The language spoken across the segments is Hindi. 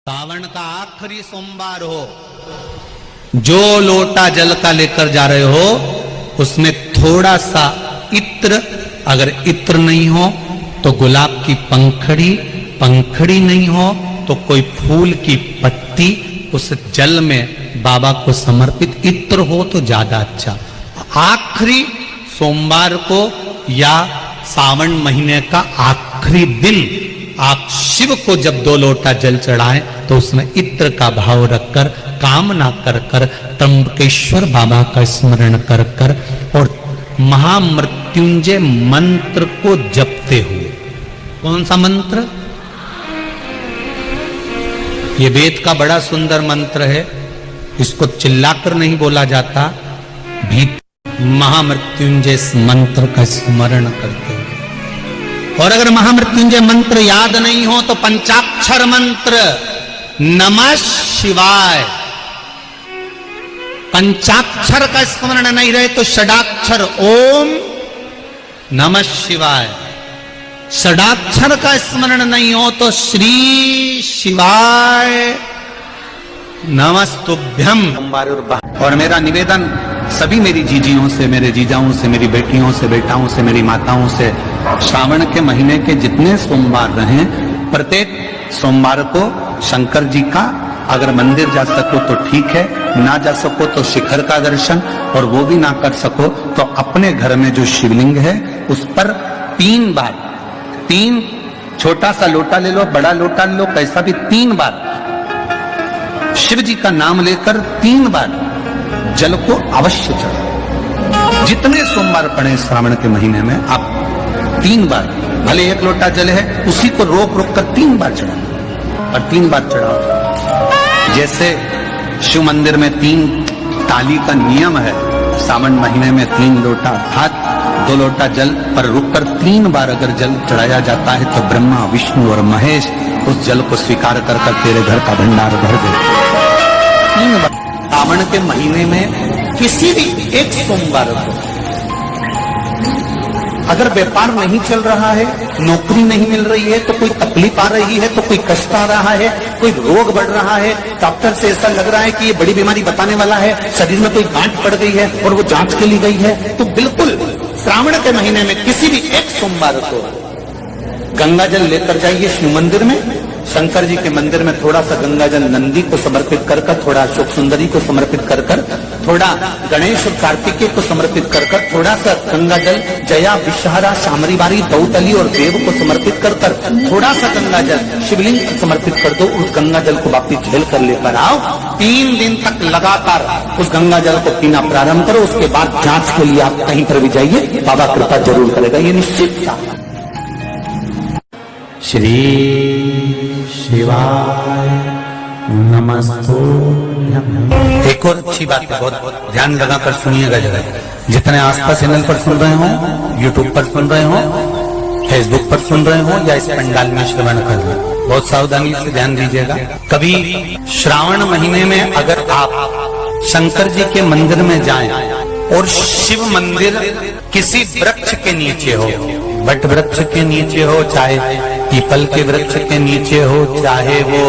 सावन का आखिरी सोमवार हो, जो लोटा जल का लेकर जा रहे हो उसमें थोड़ा सा इत्र, अगर इत्र नहीं हो तो गुलाब की पंखड़ी, पंखड़ी नहीं हो तो कोई फूल की पत्ती उस जल में बाबा को समर्पित, इत्र हो तो ज्यादा अच्छा। आखिरी सोमवार को या सावन महीने का आखिरी दिन आप शिव को जब 2 लोटा जल चढ़ाएं तो उसमें इत्र का भाव रखकर, कामना कर कर, त्र्यंबकेश्वर बाबा का स्मरण कर कर और महामृत्युंजय मंत्र को जपते हुए। कौन सा मंत्र? ये वेद का बड़ा सुंदर मंत्र है, इसको चिल्लाकर नहीं बोला जाता, भी महामृत्युंजय मंत्र का स्मरण करते हुए। और अगर महामृत्युंजय मंत्र याद नहीं हो तो पंचाक्षर मंत्र नमः शिवाय, पंचाक्षर का स्मरण नहीं रहे तो षडाक्षर ओम नमः शिवाय, षडाक्षर का स्मरण नहीं हो तो श्री शिवाय नमस्तुभ्यम। और मेरा निवेदन सभी मेरी जीजियों से, मेरे जीजाओं से, मेरी बेटियों से, बेटाओं से, मेरी माताओं से, श्रावण के महीने के जितने सोमवार रहें, प्रत्येक सोमवार को शंकर जी का अगर मंदिर जा सको तो ठीक है, ना जा सको तो शिखर का दर्शन, और वो भी ना कर सको तो अपने घर में जो शिवलिंग है उस पर 3 बार, 3 छोटा सा लोटा ले लो, बड़ा लोटा ले लो, कैसा भी 3 बार शिव जी का नाम लेकर 3 बार जल को अवश्य चढ़ाओ। जितने सोमवार पड़े श्रावण के महीने में आप 3 बार, भले 1 लोटा जल है उसी को रोक रोक कर 3 बार चढ़ाओ, और 3 बार चढ़ाओ। जैसे शिव मंदिर में 3 ताली का नियम है, सावन महीने में 3 लोटा भात, 2 लोटा जल पर रुककर 3 बार अगर जल चढ़ाया जाता है तो ब्रह्मा, विष्णु और महेश उस जल को स्वीकार कर कर तेरे घर का भंडार भर देते। 3 बार सावन के महीने में किसी भी एक सोमवार को अगर व्यापार नहीं चल रहा है, नौकरी नहीं मिल रही है, तो कोई तकलीफ आ रही है, तो कोई कष्ट आ रहा है, कोई रोग बढ़ रहा है, डॉक्टर से ऐसा लग रहा है कि ये बड़ी बीमारी बताने वाला है, शरीर में कोई गांठ पड़ गई है और वो जांच के लिए गई है, तो बिल्कुल श्रावण के महीने में किसी भी एक सोमवार को गंगा जल लेकर जाइए शिव मंदिर में, शंकर जी के मंदिर में थोड़ा सा गंगा जल नंदी को समर्पित कर कर, थोड़ा अशोक सुंदरी को समर्पित कर कर, थोड़ा गणेश और कार्तिकेय को समर्पित कर कर, थोड़ा सा गंगा जल जया, विषहरा, शामरीबारी, दौतली और देव को समर्पित कर कर, थोड़ा सा गंगा जल शिवलिंग को समर्पित कर दो। उस गंगा जल को वापिस झेल कर लेकर आओ, 3 दिन तक लगातार उस गंगा जल को पीना प्रारंभ करो। उसके बाद जांच के लिए आप कहीं पर भी जाइए, बाबा कृपा जरूर करेगा, ये निश्चित था। श्री शिवाय नमस्तुभ्यं। एक और अच्छी बात है, बहुत ध्यान लगाकर सुनिएगा जरा, जितने आस्था चैनल पर सुन रहे हो, यूट्यूब पर सुन रहे हो, फेसबुक पर सुन रहे हो या इस पंडाल में श्रवण कर रहे हो, बहुत सावधानी से ध्यान दीजिएगा। कभी श्रावण महीने में अगर आप शंकर जी के मंदिर में जाएं और शिव मंदिर किसी वृक्ष के नीचे हो, वट वृक्ष के नीचे हो, चाहे पीपल के वृक्ष के नीचे हो, चाहे वो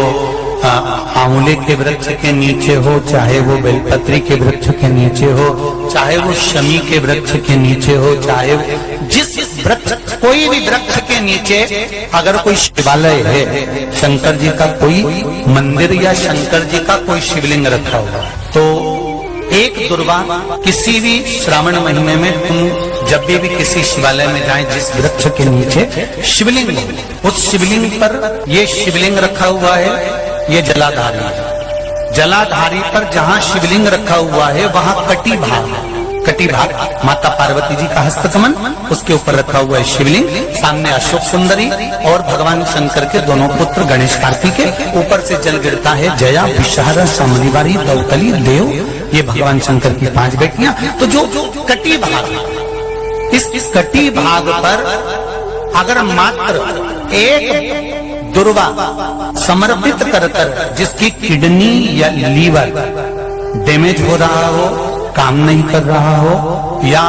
आंवले के वृक्ष के नीचे हो, चाहे वो बेलपत्री के वृक्ष के नीचे हो, चाहे वो शमी के वृक्ष के नीचे हो, चाहे जिस वृक्ष, कोई भी वृक्ष के नीचे अगर कोई शिवालय है, शंकर जी का कोई मंदिर या शंकर जी का कोई शिवलिंग रखा हुआ, तो एक दुर्वा किसी भी श्रावण महीने में तुम जब भी किसी शिवालय में जाएं, जिस वृक्ष के नीचे शिवलिंग, उस शिवलिंग पर ये शिवलिंग रखा हुआ है, ये जलाधारी, जलाधारी पर जहां शिवलिंग रखा हुआ है वहां कटी भाग, कटी भाग माता पार्वती जी का हस्तकमल, उसके ऊपर रखा हुआ है शिवलिंग, सामने अशोक सुंदरी और भगवान शंकर के दोनों पुत्र गणेश कार्तिकेय, ऊपर से जल गिरता है जया, विषहरा, शामरीबारी, दौतली, देव, ये भगवान शंकर की 5 बेटियां। तो जो कटी भाग, इस कटी भाग पर अगर मात्र एक दुर्वा समर्पित कर कर, जिसकी किडनी या लीवर डैमेज हो रहा हो, काम नहीं कर रहा हो, या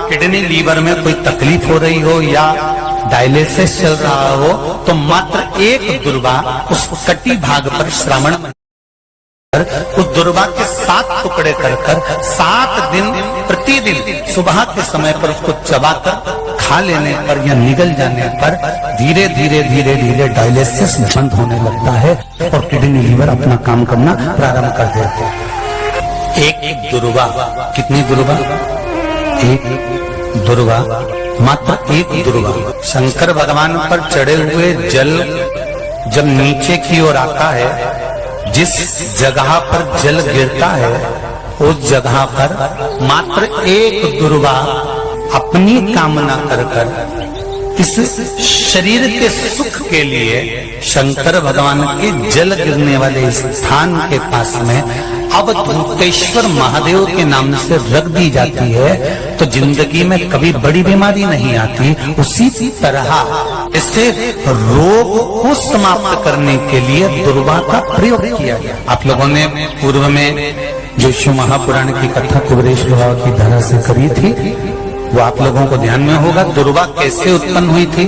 किडनी लीवर में कोई तकलीफ हो रही हो, या डायलिसिस चल रहा हो तो मात्र एक दुर्वा उस कटी भाग पर श्रावण उस दुर्वा के 7 टुकड़े कर 7 दिन प्रतिदिन सुबह के समय पर उसको चबाकर खा लेने पर या निगल जाने पर धीरे धीरे धीरे धीरे डायलिसिस बंद होने लगता है और किडनी लीवर अपना काम करना प्रारंभ कर देते हैं। एक दुर्वा, कितनी दुर्वा? एक दुर्वा, मात्र एक दुर्वा। शंकर भगवान पर चढ़े हुए जल जब नीचे की ओर आता है, जिस जगह पर जल गिरता है उस जगह पर मात्र एक दुर्वा अपनी कामना कर इस शरीर के सुख के लिए शंकर भगवान के जल गिरने वाले स्थान के पास में अवधूतेश्वर महादेव के नाम से रख दी जाती है, तो जिंदगी में कभी बड़ी बीमारी नहीं आती। उसी तरह इससे रोग को समाप्त करने के लिए दुर्वा का प्रयोग किया गया। आप लोगों ने पूर्व में जो शिव महापुराण की कथा कुबेरेश्वर बाबा की धरा से करी थी, वो आप लोगों को ध्यान में होगा। दुर्वा कैसे उत्पन्न हुई थी,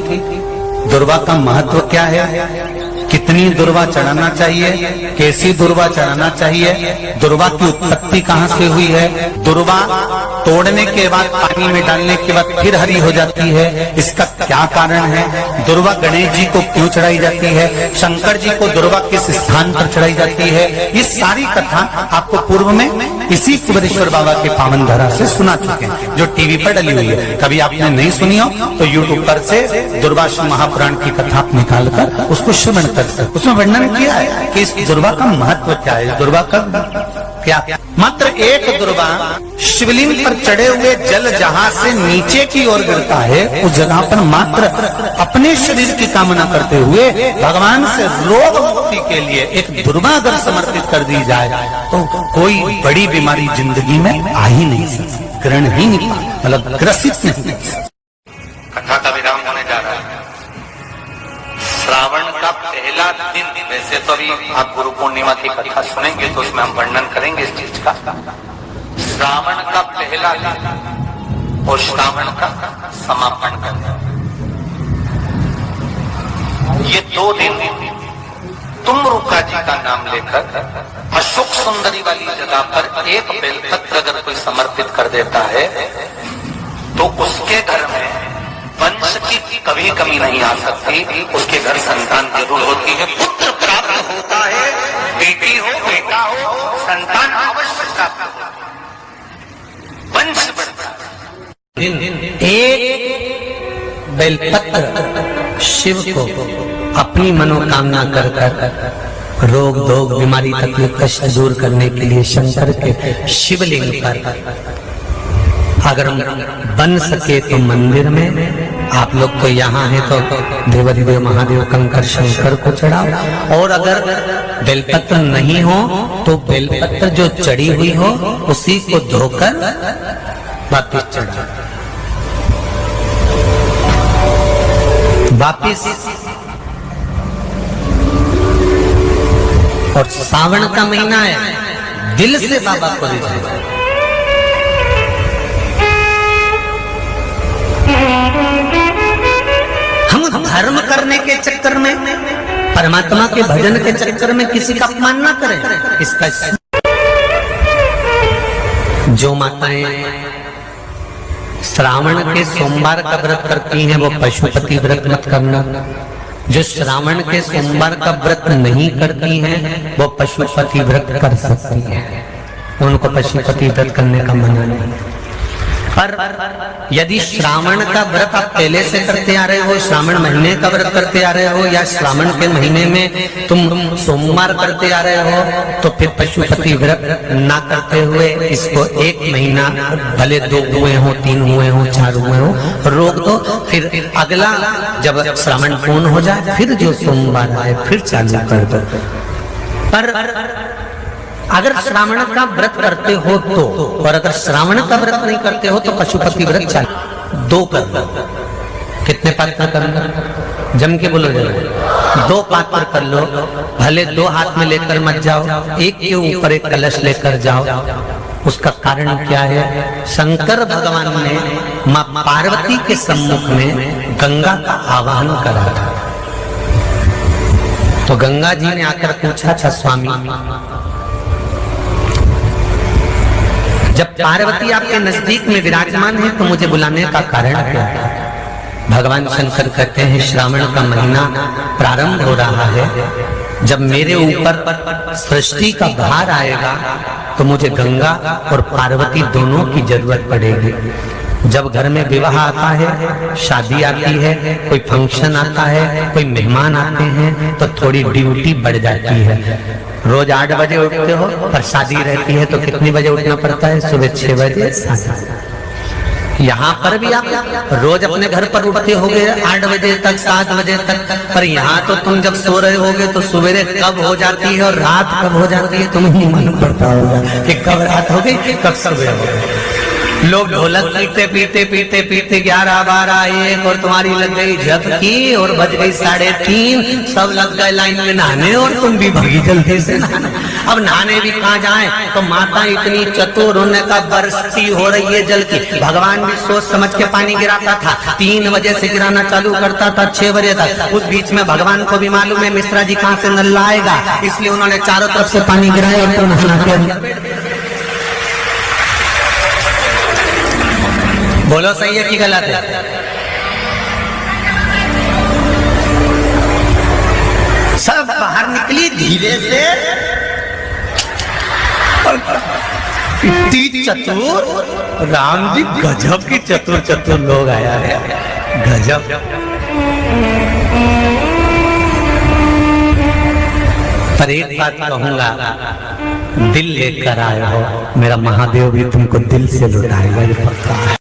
दुर्वा का महत्व क्या है, कितनी दुर्वा चढ़ाना चाहिए, कैसी दुर्वा चढ़ाना चाहिए, दुर्वा की उत्पत्ति कहाँ से हुई है, दुर्वा तोड़ने के बाद पानी में डालने के बाद फिर हरी हो जाती है, इसका क्या कारण है, दुर्वा गणेश जी को क्यों चढ़ाई जाती है, शंकर जी को दुर्वा किस स्थान पर चढ़ाई जाती है, ये सारी कथा आपको पूर्व में इसी कुबेरेश्वर बाबा के पावन धरा से सुना चुके हैं, जो टीवी पर डली हुई है। कभी आपने नहीं सुनी हो तो यूट्यूब पर से दुर्वासा महापुराण की कथा निकालकर उसको श्रवण कर सकते। उसमें वर्णन किया है कि इस दुर्वा का महत्व क्या है, दुर्वा का क्या। मात्र एक दुर्वा शिवलिंग पर चढ़े हुए जल जहां से नीचे की ओर गिरता है, उस जगह पर मात्र अपने शरीर की कामना करते हुए भगवान से रोग मुक्ति के लिए एक दुर्वा अगर समर्पित कर दी जाए तो कोई बड़ी बीमारी जिंदगी में आ ही नहीं सकती, ग्रहण ही नहीं, मतलब ग्रसित नहीं। कथा का विराम होने जा रहा है। श्रावण का पहला दिन, वैसे तो अभी आप गुरु पूर्णिमा की कथा सुनेंगे तो उसमें हम वर्णन करेंगे इस चीज का। श्रावण का पहला दिन और श्रावण का समापन का दिन, ये 2 दिन तुम रुका जी का नाम लेकर अशोक सुंदरी वाली जगह पर एक बेलपत्र अगर कोई समर्पित कर देता है तो उसके घर में वंश की कभी कमी नहीं आ सकती, उसके घर संतान जरूर होती है, पुत्र प्राप्त होता है, बेटी हो बेटा हो संतान अवश्य प्राप्त होता है, वंश बढ़ता है। एक बेलपत्र शिव को अपनी मनोकामना कर रोग धोग बीमारी तकलीफ कष्ट दूर करने के लिए शंकर के शिवलिंग पर अगर बन सके तो मंदिर में, आप लोग तो यहाँ है तो देवाधिदेव महादेव कंकर शंकर को चढ़ाओ, और अगर बेलपत्र नहीं हो तो बेलपत्र जो चढ़ी हुई हो उसी को धोकर वापिस चढ़ाओ। वापिस और सावन का महीना है, दिल से बाबा को रिझाओ। हम धर्म करने के चक्कर में, परमात्मा के भजन के चक्कर में किसी का अपमान ना करें। इसका जो माताएं श्रावण के सोमवार का व्रत करती हैं वो पशुपति व्रत मत करना, जो श्रावण के सोमवार का व्रत नहीं करती हैं वो पशुपति व्रत कर सकती हैं, उनको पशुपति व्रत करने का मना नहीं। पर यदि श्रावण का व्रत आप पहले से करते आ रहे हो, श्रावण महीने का व्रत करते आ रहे हो, या श्रावण के महीने में तुम सोमवार करते आ रहे हो, तो फिर पशुपति व्रत ना करते हुए इसको 1 महीना, भले 2 हुए हो 3 हुए हो 4 हुए हो, रोक दो। फिर अगला जब श्रावण पूर्ण हो जाए फिर जो सोमवार आए फिर चालू कर दो। पर अगर श्रावण का व्रत करते हो तो, और अगर श्रावण का व्रत नहीं करते हो तो पशुपति व्रत चालू 2 कर लो। कितने पात्र करना, जम के बोलो जरा, 2 पात्र कर लो, भले 2 हाथ में लेकर मत जाओ, एक के ऊपर एक कलश लेकर जाओ। उसका कारण क्या है, शंकर भगवान ने मां पार्वती के सम्मुख में गंगा का आवाहन करा था। तो गंगा जी ने आकर पूछा था, स्वामी जब पार्वती आपके नजदीक में विराजमान है तो मुझे बुलाने का कारण क्या है? भगवान शंकर कहते हैं, श्रावण का महीना प्रारंभ हो रहा है, जब मेरे ऊपर सृष्टि का भार आएगा तो मुझे गंगा और पार्वती दोनों की जरूरत पड़ेगी। जब घर में विवाह आता है, शादी आती है, कोई फंक्शन आता है, कोई मेहमान आते हैं तो थोड़ी ड्यूटी बढ़ जाती है। रोज 8 बजे उठते हो, पर शादी रहती है तो कितनी बजे उठना पड़ता है? सुबह 6 बजे। यहाँ पर भी आप रोज अपने घर पर उठते होगे 8 बजे तक, 7 बजे तक, पर यहाँ तो तुम जब सो रहे होगे तो सवेरे कब हो जाती है और रात कब हो जाती है तुम्हें नहीं मालूम पड़ता होगा कि कब रात हो गई कब सवेरे हो गई। लोग ढोलक पीते पीते पीते पीते 11, 12, 1 और तुम्हारी लग गई झपकी और बज गई 3:30, सब लग गए लाइन में नहाने और तुम भी भागी जल्दी से नहाने। अब नहाने भी कहाँ जाए? तो माता इतनी चतुर, होने का बरसती हो रही है जल की। भगवान भी सोच समझ के पानी गिराता था, 3 बजे से गिराना चालू करता था 6 बजे तक। उस बीच में भगवान को भी मालूम है मिश्रा जी कहाँ से नल लाएगा, इसलिए उन्होंने चारों तरफ से पानी गिराया और तो नहाना के बोलो सही है कि गलत है? सब बाहर निकली धीरे से, इतनी चतुर राम जी, गजब की चतुर चतुर लोग आया है, गजब। पर एक बात कहूंगा, दिल लेकर आए हो, मेरा महादेव भी तुमको दिल से लुटाएगा, ये पक्का है।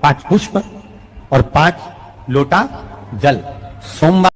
5 पुष्प और 5 लोटा जल सोमवार